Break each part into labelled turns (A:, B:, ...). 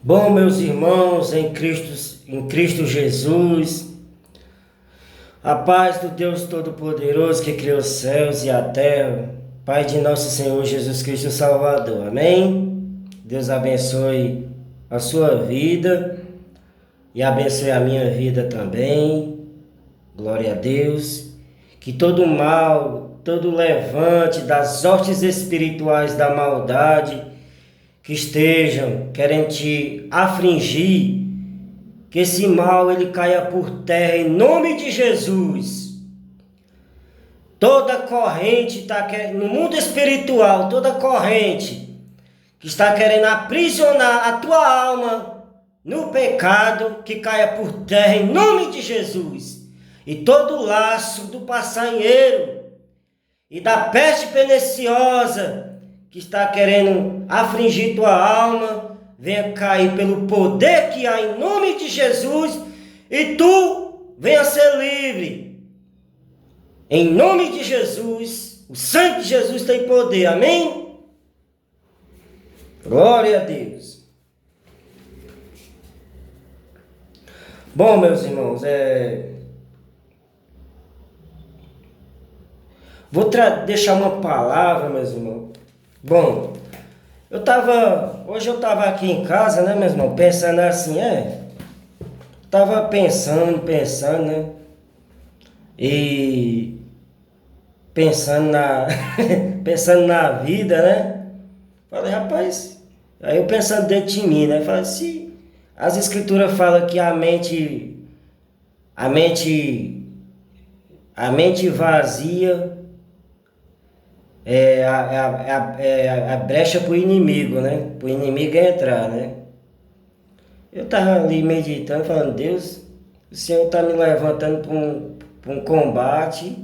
A: Bom, meus irmãos, em Cristo Jesus, a paz do Deus Todo-Poderoso que criou os céus e a terra, Pai de nosso Senhor Jesus Cristo Salvador, amém? Deus abençoe a sua vida e abençoe a minha vida também, glória a Deus. Que todo mal, todo levante das hostes espirituais da maldade que estejam querendo te afligir, que esse mal ele caia por terra em nome de Jesus. Toda corrente está no mundo espiritual, toda corrente que está querendo aprisionar a tua alma no pecado, que caia por terra em nome de Jesus. E todo laço do passarinheiro e da peste perniciosa que está querendo afligir tua alma, venha cair pelo poder que há em nome de Jesus e tu venha ser livre. Em nome de Jesus, o sangue de Jesus tem poder, amém? Glória a Deus. Bom, meus irmãos, vou deixar uma palavra, meus irmãos. Bom, hoje eu estava aqui em casa, né, meu irmão, pensando assim, estava pensando, né, e pensando na vida, né, falei, rapaz, aí eu pensando dentro de mim, né, falei, se as escrituras falam que a mente vazia a brecha para o inimigo, né? Para o inimigo entrar, né? Eu estava ali meditando, falando, Deus, o Senhor está me levantando para um combate,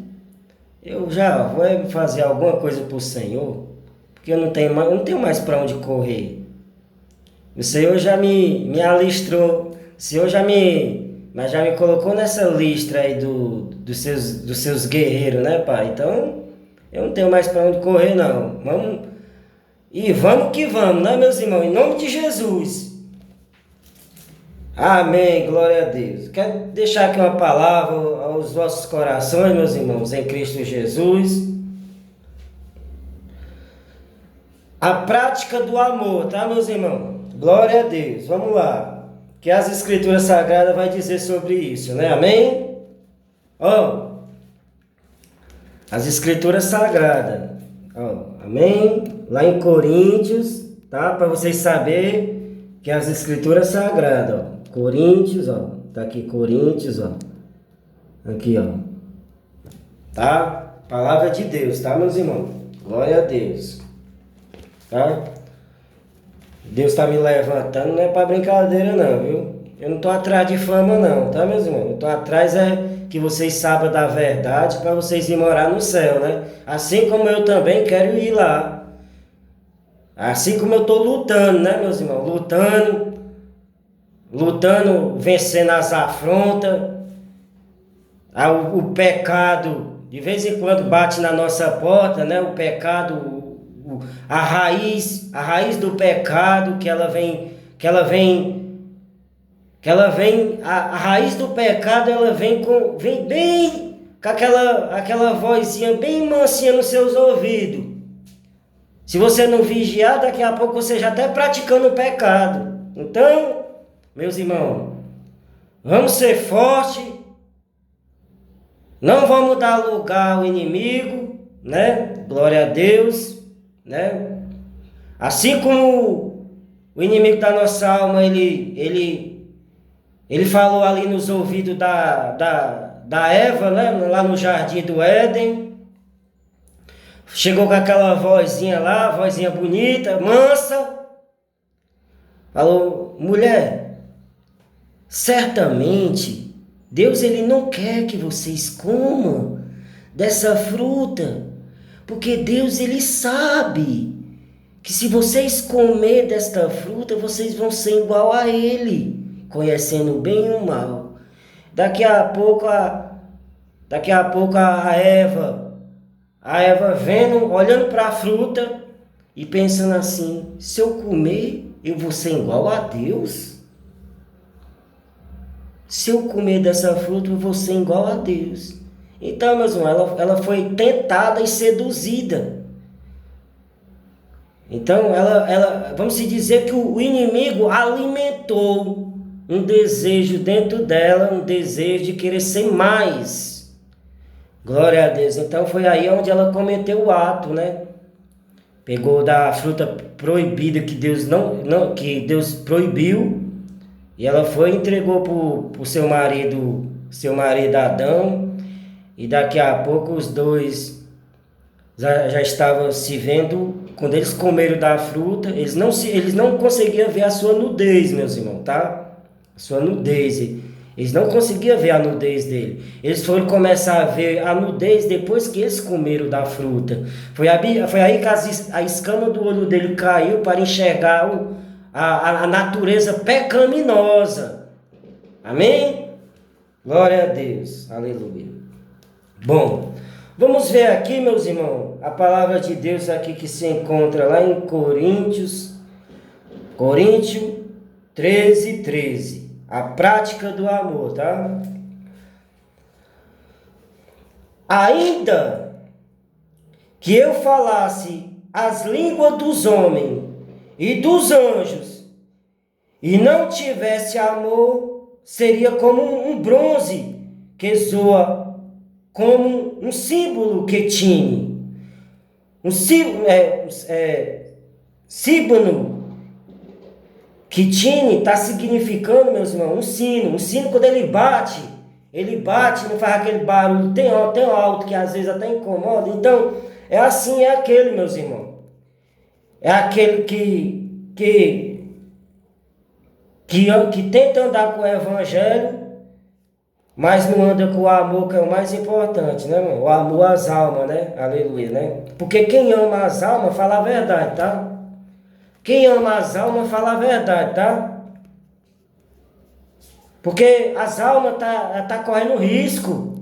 A: eu já vou fazer alguma coisa para o Senhor, porque eu não tenho mais para onde correr. O Senhor já me alistrou, o Senhor já me colocou nessa listra aí dos seus guerreiros, né, Pai? Então, eu não tenho mais para onde correr, não. Vamos que vamos, né, meus irmãos? Em nome de Jesus. Amém, glória a Deus. Quero deixar aqui uma palavra aos vossos corações, meus irmãos, em Cristo Jesus. A prática do amor, tá, meus irmãos? Glória a Deus. Vamos lá. Que as Escrituras Sagradas vai dizer sobre isso, né? Amém? As Escrituras Sagradas, amém? Lá em Coríntios, tá? Para vocês saberem que as Escrituras Sagradas, Coríntios, tá aqui Coríntios, aqui, tá? Palavra de Deus, tá, meus irmãos? Glória a Deus, tá? Deus está me levantando, não é para brincadeira não, viu? Eu não estou atrás de fama não, tá, meus irmãos? Eu estou atrás que vocês saibam da verdade para vocês ir morar no céu, né? Assim como eu também quero ir lá. Assim como eu estou lutando, né, meus irmãos? Lutando, vencendo as afrontas. O pecado, de vez em quando bate na nossa porta, né? O pecado, a raiz do pecado, a raiz do pecado, ela vem bem com aquela vozinha bem mansinha nos seus ouvidos. Se você não vigiar, daqui a pouco você já está praticando o pecado. Então, meus irmãos, vamos ser fortes, não vamos dar lugar ao inimigo, né? Glória a Deus, né? Assim como o inimigo da nossa alma, ele falou ali nos ouvidos da Eva, né? Lá no jardim do Éden. Chegou com aquela vozinha lá, vozinha bonita, mansa. Falou, mulher, certamente Deus ele não quer que vocês comam dessa fruta, porque Deus ele sabe que se vocês comer desta fruta, vocês vão ser igual a ele, conhecendo o bem e o mal. Daqui a pouco a Eva vendo, olhando para a fruta e pensando assim, se eu comer, eu vou ser igual a Deus? Se eu comer dessa fruta, eu vou ser igual a Deus. Então, meus irmãos, ela foi tentada e seduzida. Então, vamos se dizer que o inimigo alimentou um desejo dentro dela, um desejo de querer ser mais. Glória a Deus. Então, foi aí onde ela cometeu o ato, né? Pegou da fruta proibida que Deus que Deus proibiu, e ela foi e entregou para o seu marido Adão, e daqui a pouco os dois já estavam se vendo. Quando eles comeram da fruta, eles não conseguiam ver a sua nudez, meus irmãos, tá? A sua nudez. Eles não conseguiam ver a nudez dele. Eles foram começar a ver a nudez depois que eles comeram da fruta. Foi aí que a escama do olho dele caiu para enxergar a natureza pecaminosa. Amém? Glória a Deus. Aleluia. Bom, vamos ver aqui, meus irmãos, a palavra de Deus aqui que se encontra lá em Coríntios 13:13. A prática do amor, tá? Ainda que eu falasse as línguas dos homens e dos anjos, e não tivesse amor, seria como um bronze que soa, como um símbolo que tine. Um símbolo que tine está significando, meus irmãos, um sino. Um sino, quando ele bate, não faz aquele barulho tão alto que às vezes até incomoda. Então, é assim, é aquele, meus irmãos. É aquele que tenta andar com o evangelho, mas não anda com o amor, que é o mais importante, né, irmão? O amor às almas, né? Aleluia, né? Porque quem ama as almas fala a verdade, tá? Quem ama as almas fala a verdade, tá? Porque as almas tá correndo risco.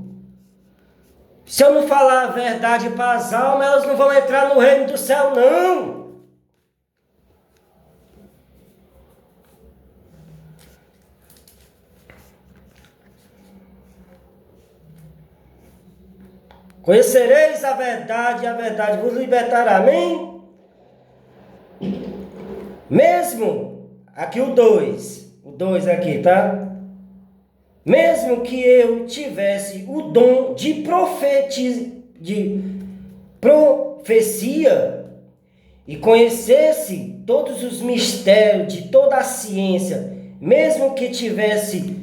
A: Se eu não falar a verdade para as almas, elas não vão entrar no reino do céu, não. Conhecereis a verdade, e a verdade vos libertará. Amém? Mesmo, aqui o 2 aqui, tá? Mesmo que eu tivesse o dom de profecia e conhecesse todos os mistérios de toda a ciência, mesmo que tivesse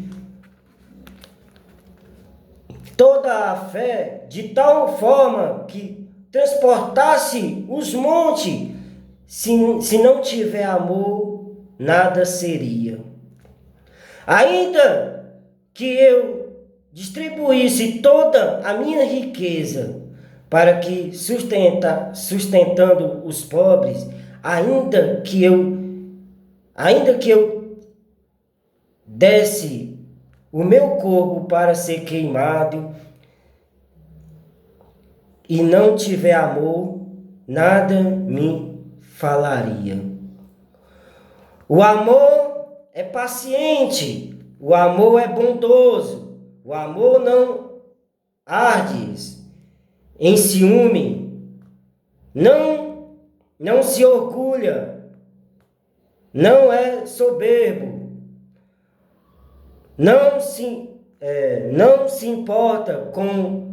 A: toda a fé de tal forma que transportasse os montes, se não tiver amor, nada seria. Ainda que eu distribuísse toda a minha riqueza para que sustentando os pobres, ainda que eu desse o meu corpo para ser queimado e não tiver amor, nada me falaria. O amor é paciente, o amor é bondoso, o amor não arde em ciúme, não se orgulha, não é soberbo, não se importa com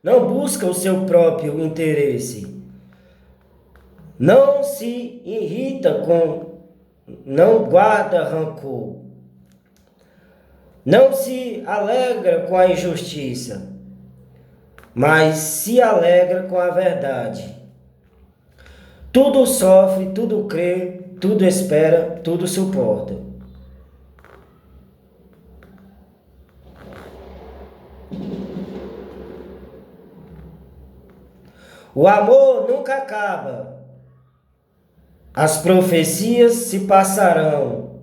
A: não busca o seu próprio interesse, não se irrita não guarda rancor, não se alegra com a injustiça, mas se alegra com a verdade. Tudo sofre, tudo crê, tudo espera, tudo suporta. O amor nunca acaba. As profecias se passarão.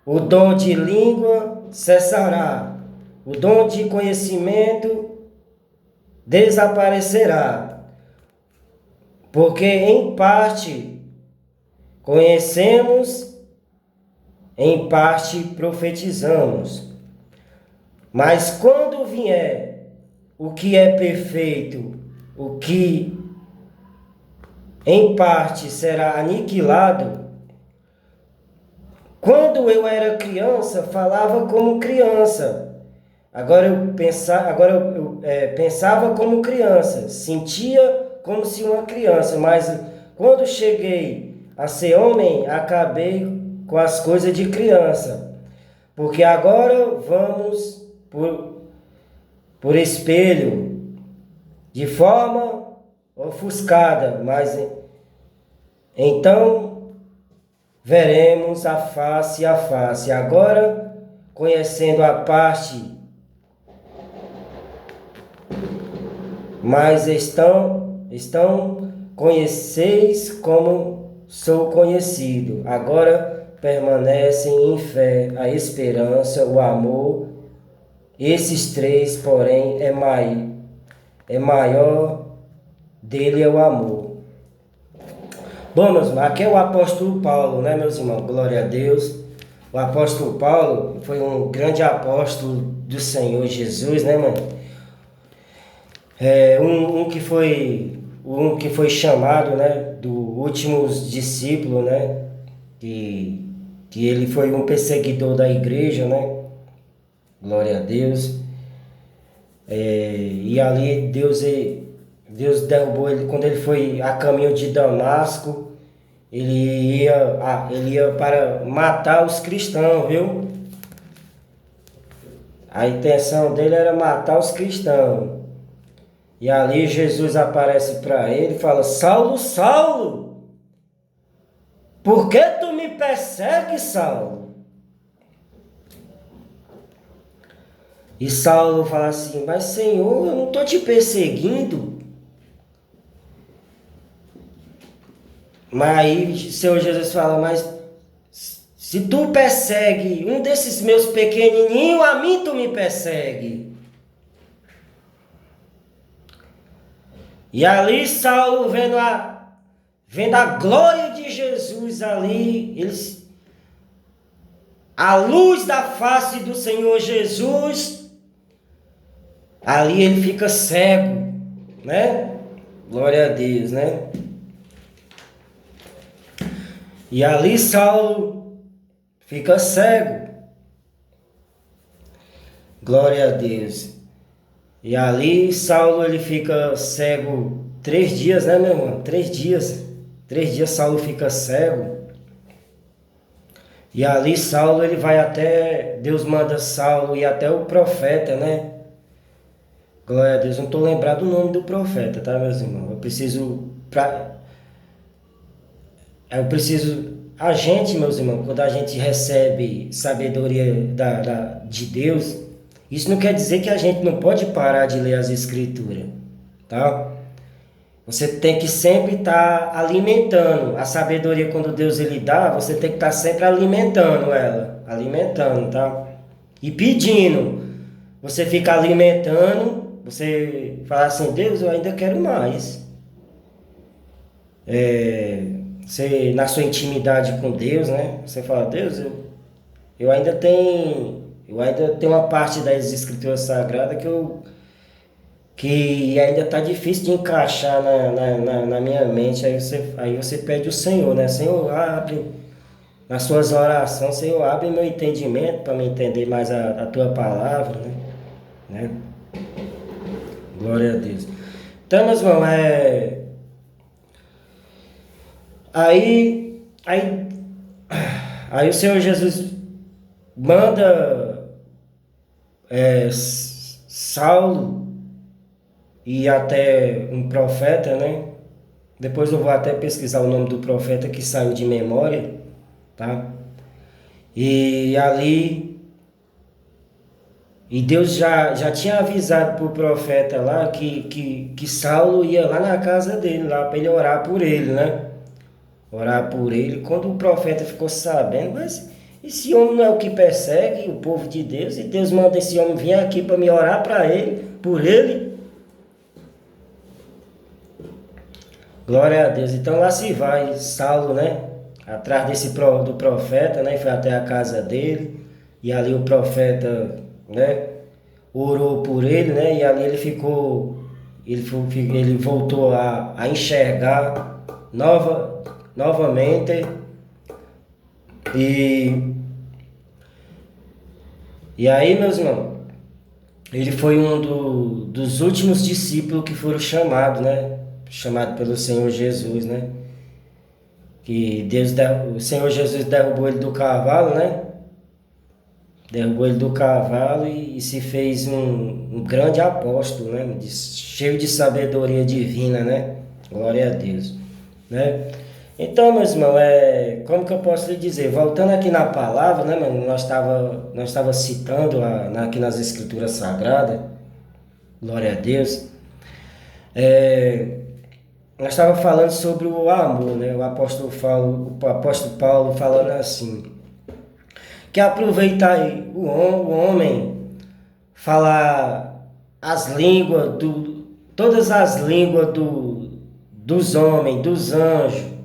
A: O dom de língua cessará. o dom de conhecimento desaparecerá, porque em parte conhecemos, em parte profetizamos. Mas quando vier o que é perfeito, o que em parte será aniquilado. Quando eu era criança, falava como criança. Pensava como criança, sentia como se uma criança, mas quando cheguei a ser homem, acabei com as coisas de criança. Porque agora vamos por espelho, de forma ofuscada, mas então veremos a face a face. Agora, conhecendo a parte, mas conheceis como sou conhecido. Agora permanecem em fé, a esperança, o amor. Esses três, porém, é maior dele é o amor. Bom, meus irmãos, aqui é o apóstolo Paulo, né, meus irmãos? Glória a Deus. O apóstolo Paulo foi um grande apóstolo do Senhor Jesus, né, mano? Um que foi chamado, né, dos últimos discípulos, né? Que ele foi um perseguidor da igreja, né? Glória a Deus. E ali Deus derrubou ele quando ele foi a caminho de Damasco. Ele ia para matar os cristãos, viu? A intenção dele era matar os cristãos. E ali Jesus aparece para ele e fala: Saulo, Saulo, por que tu me persegues, Saulo? E Saulo fala assim: mas Senhor, eu não estou te perseguindo. Mas aí o Senhor Jesus fala: mas se tu persegue um desses meus pequenininhos, a mim tu me persegue. E ali Saulo vendo a glória de Jesus ali, a luz da face do Senhor Jesus, ali ele fica cego, né? Glória a Deus, né? E ali Saulo fica cego. Glória a Deus. E ali Saulo ele fica cego 3 dias, né, meu irmão? 3 dias. 3 dias Saulo fica cego. E ali Saulo ele vai até, Deus manda Saulo ir até o profeta, né? Glória a Deus, não estou lembrado do nome do profeta, tá, meus irmãos? A gente, meus irmãos, quando a gente recebe sabedoria de Deus, isso não quer dizer que a gente não pode parar de ler as escrituras, tá? Você tem que sempre estar alimentando a sabedoria. Quando Deus ele dá, você tem que estar sempre alimentando ela, alimentando, tá? E pedindo. Você fica alimentando, você fala assim: Deus, eu ainda quero mais. Você, na sua intimidade com Deus, né? Você fala: Deus, eu ainda tenho uma parte das escrituras sagradas que ainda está difícil de encaixar na minha mente. Aí você pede o Senhor, né? Senhor, abre nas suas orações, Senhor, abre meu entendimento para me entender mais a tua palavra, né? Glória a Deus. Então, meus irmãos, aí o Senhor Jesus manda Saulo ir até um profeta, né? Depois eu vou até pesquisar o nome do profeta que saiu de memória, tá? E ali, Deus já tinha avisado pro profeta lá que Saulo ia lá na casa dele, lá para ele orar por ele, né? Orar por ele. Quando o profeta ficou sabendo, mas Esse homem não é o que persegue o povo de Deus, e Deus manda esse homem vir aqui para me orar para ele, por ele. Glória a Deus. Então lá se vai Saulo, né? Atrás do profeta, né? Foi até a casa dele. E ali o profeta, né? Orou por ele, né? E ali ele ficou, ele voltou a enxergar novamente. E, e aí, meus irmãos, ele foi dos últimos discípulos que foram chamados, né? Chamado pelo Senhor Jesus, né? Que o Senhor Jesus derrubou ele do cavalo, né? Derrubou ele do cavalo e se fez um grande apóstolo, né? Cheio de sabedoria divina, né? Glória a Deus, né? Então, meus irmãos, como que eu posso lhe dizer? Voltando aqui na palavra, né, mano? Nós estava citando aqui nas Escrituras Sagradas, glória a Deus. Nós estávamos falando sobre o amor, né? O apóstolo Paulo falando assim, que aproveitar o homem falar todas as línguas dos homens, dos anjos,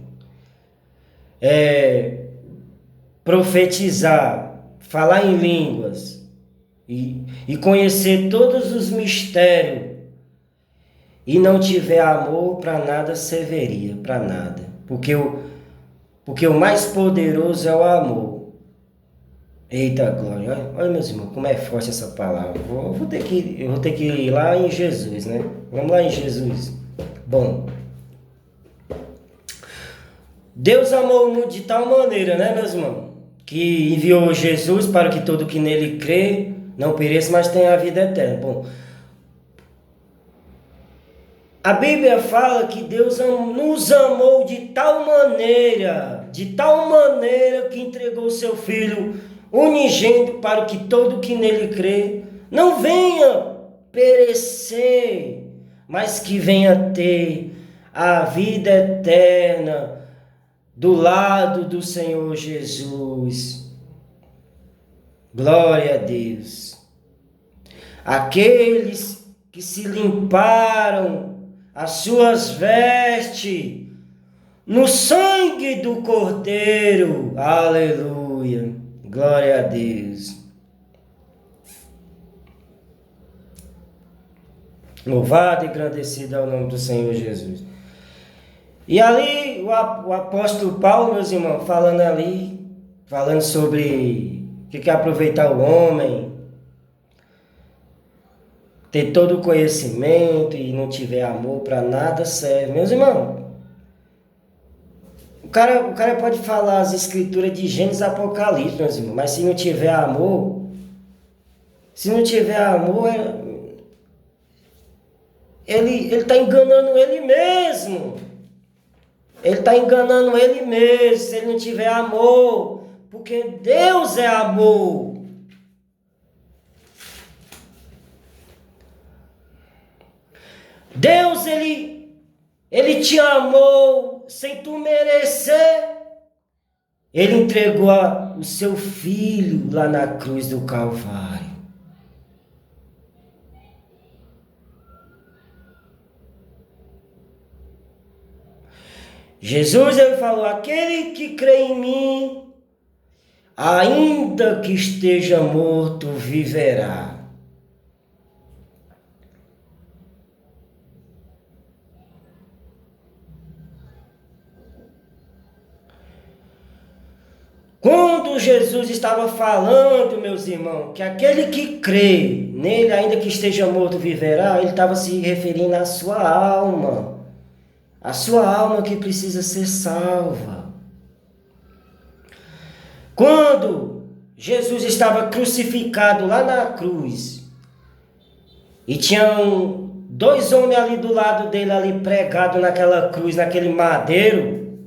A: profetizar, falar em línguas e conhecer todos os mistérios e não tiver amor, para nada serviria, para nada. Porque o mais poderoso é o amor. Eita glória, olha meus irmãos, como é forte essa palavra. Eu vou ter que ir lá em Jesus, né? Vamos lá em Jesus. Bom, Deus amou o mundo de tal maneira, né, meus irmãos? Que enviou Jesus para que todo que nele crê não pereça, mas tenha a vida eterna. Bom, a Bíblia fala que Deus nos amou de tal maneira que entregou o seu Filho unigênito para que todo que nele crê não venha perecer, mas que venha ter a vida eterna do lado do Senhor Jesus. Glória a Deus. Aqueles que se limparam as suas vestes no sangue do Cordeiro. Aleluia. Glória a Deus. Louvado e agradecido ao nome do Senhor Jesus. E ali o apóstolo Paulo, meus irmãos, falando sobre o que é aproveitar o homem, ter todo o conhecimento e não tiver amor, para nada serve. Meus irmãos, o cara pode falar as escrituras de Gênesis e Apocalipse, meus irmãos, mas se não tiver amor, ele está enganando ele mesmo. Ele está enganando ele mesmo se ele não tiver amor, porque Deus é amor. Deus, ele te amou sem tu merecer. Ele entregou o seu filho lá na cruz do Calvário. Jesus, ele falou, aquele que crê em mim, ainda que esteja morto, viverá. Quando Jesus estava falando, meus irmãos, que aquele que crê nele, ainda que esteja morto, viverá, ele estava se referindo à sua alma. A sua alma que precisa ser salva. Quando Jesus estava crucificado lá na cruz, e tinham dois homens ali do lado dele, ali pregado naquela cruz, naquele madeiro,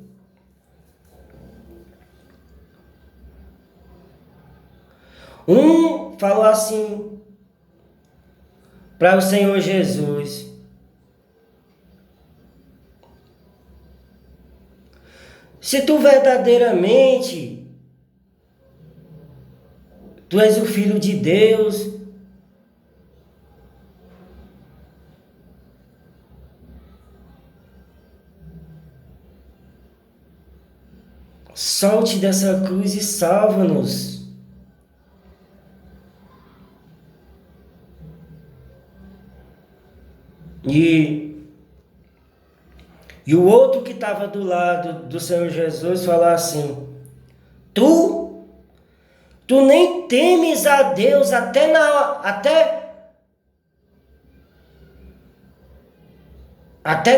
A: um falou assim para o Senhor Jesus: se tu verdadeiramente Tu és o Filho de Deus. Solte dessa cruz e salva-nos. E o outro que estava do lado do Senhor Jesus falou assim: Tu nem temes a Deus até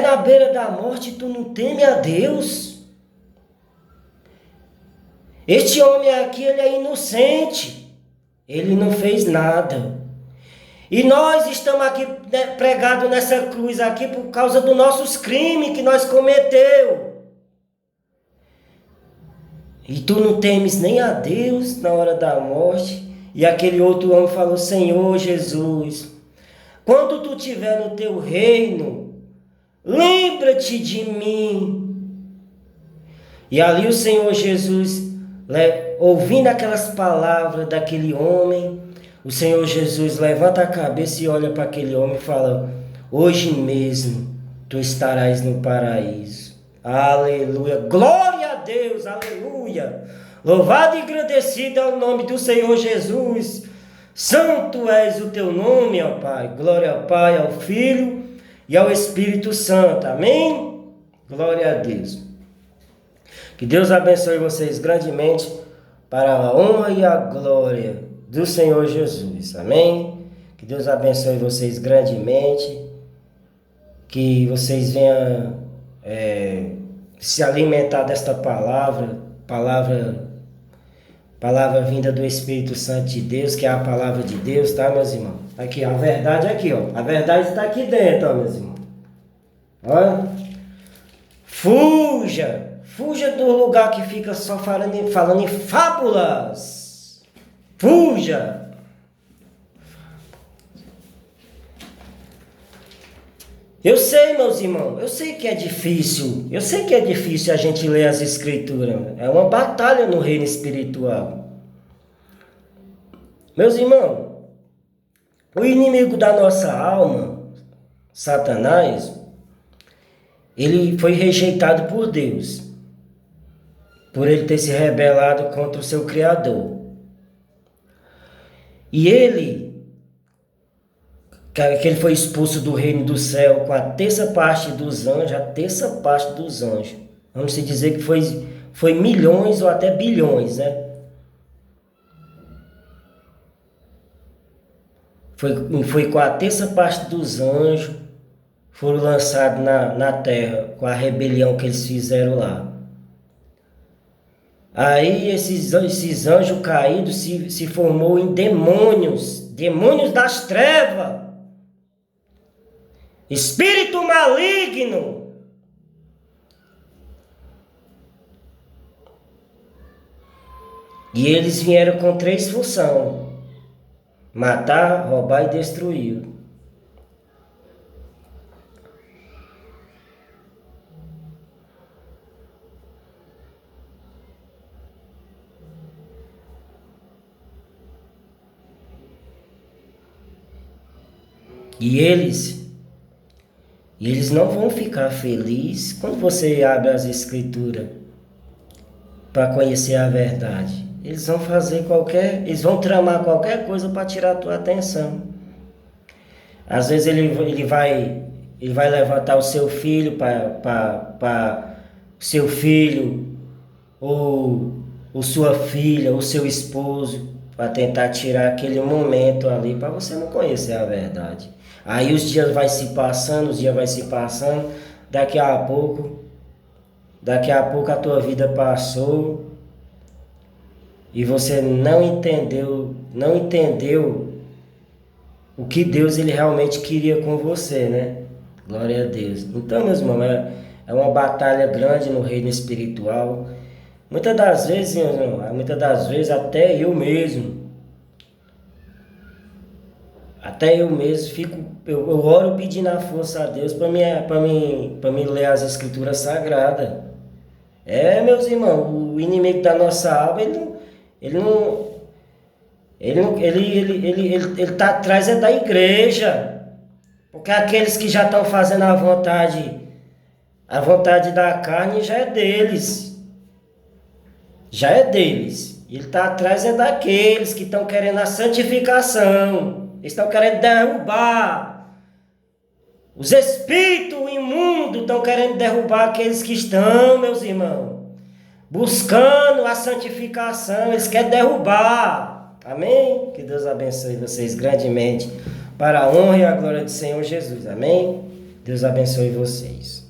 A: na beira da morte, tu não teme a Deus? Este homem aqui, ele é inocente. Ele não fez nada. E nós estamos aqui, né, pregados nessa cruz aqui por causa dos nossos crimes que nós cometeu. E tu não temes nem a Deus na hora da morte. E aquele outro homem falou: Senhor Jesus, quando tu estiver no teu reino, lembra-te de mim. E ali o Senhor Jesus, ouvindo aquelas palavras daquele homem, o Senhor Jesus levanta a cabeça e olha para aquele homem e fala: hoje mesmo tu estarás no paraíso. Aleluia, glória a Deus, aleluia. Louvado e agradecido é o nome do Senhor Jesus. Santo és o teu nome, ó Pai. Glória ao Pai, ao Filho e ao Espírito Santo. Amém? Glória a Deus. Que Deus abençoe vocês grandemente para a honra e a glória do Senhor Jesus. Amém? Que Deus abençoe vocês grandemente. Que vocês venham se alimentar desta palavra vinda do Espírito Santo de Deus, que é a palavra de Deus, tá, meus irmãos? Aqui, a verdade aqui, ó. A verdade está aqui dentro, ó, meus irmãos. Olha. Fuja do lugar que fica só falando em fábulas. Fuja. Eu sei, meus irmãos, eu sei que é difícil. Eu sei que é difícil a gente ler as Escrituras. É uma batalha no reino espiritual. Meus irmãos, o inimigo da nossa alma, Satanás, ele foi rejeitado por Deus, por ele ter se rebelado contra o seu Criador. E que ele foi expulso do reino do céu com a terça parte dos anjos, Vamos se dizer que foi milhões ou até bilhões, né? Foi com a terça parte dos anjos, foram lançados na terra, com a rebelião que eles fizeram lá. Aí esses anjos caídos se formou em demônios das trevas, espírito maligno. E eles vieram com 3 funções: matar, roubar e destruir. E eles não vão ficar felizes quando você abre as Escrituras para conhecer a verdade. Eles vão tramar qualquer coisa para tirar a tua atenção. Às vezes ele vai levantar o seu filho para seu filho ou sua filha ou seu esposo, para tentar tirar aquele momento ali para você não conhecer a verdade. Aí os dias vai se passando, daqui a pouco a tua vida passou e você não entendeu o que Deus ele realmente queria com você, né? Glória a Deus. Então, meus irmãos, é uma batalha grande no reino espiritual. Muitas das vezes até eu mesmo eu oro pedindo a força a Deus para mim ler as Escrituras Sagradas. Meus irmãos, o inimigo da nossa alma, ele Ele tá atrás é da igreja. Porque aqueles que já estão fazendo a vontade da carne já é deles. Já é deles. Ele está atrás é daqueles que estão querendo a santificação. Eles estão querendo derrubar. Os espíritos imundos estão querendo derrubar aqueles que estão, meus irmãos, buscando a santificação. Eles querem derrubar. Amém? Que Deus abençoe vocês grandemente, para a honra e a glória do Senhor Jesus. Amém? Deus abençoe vocês.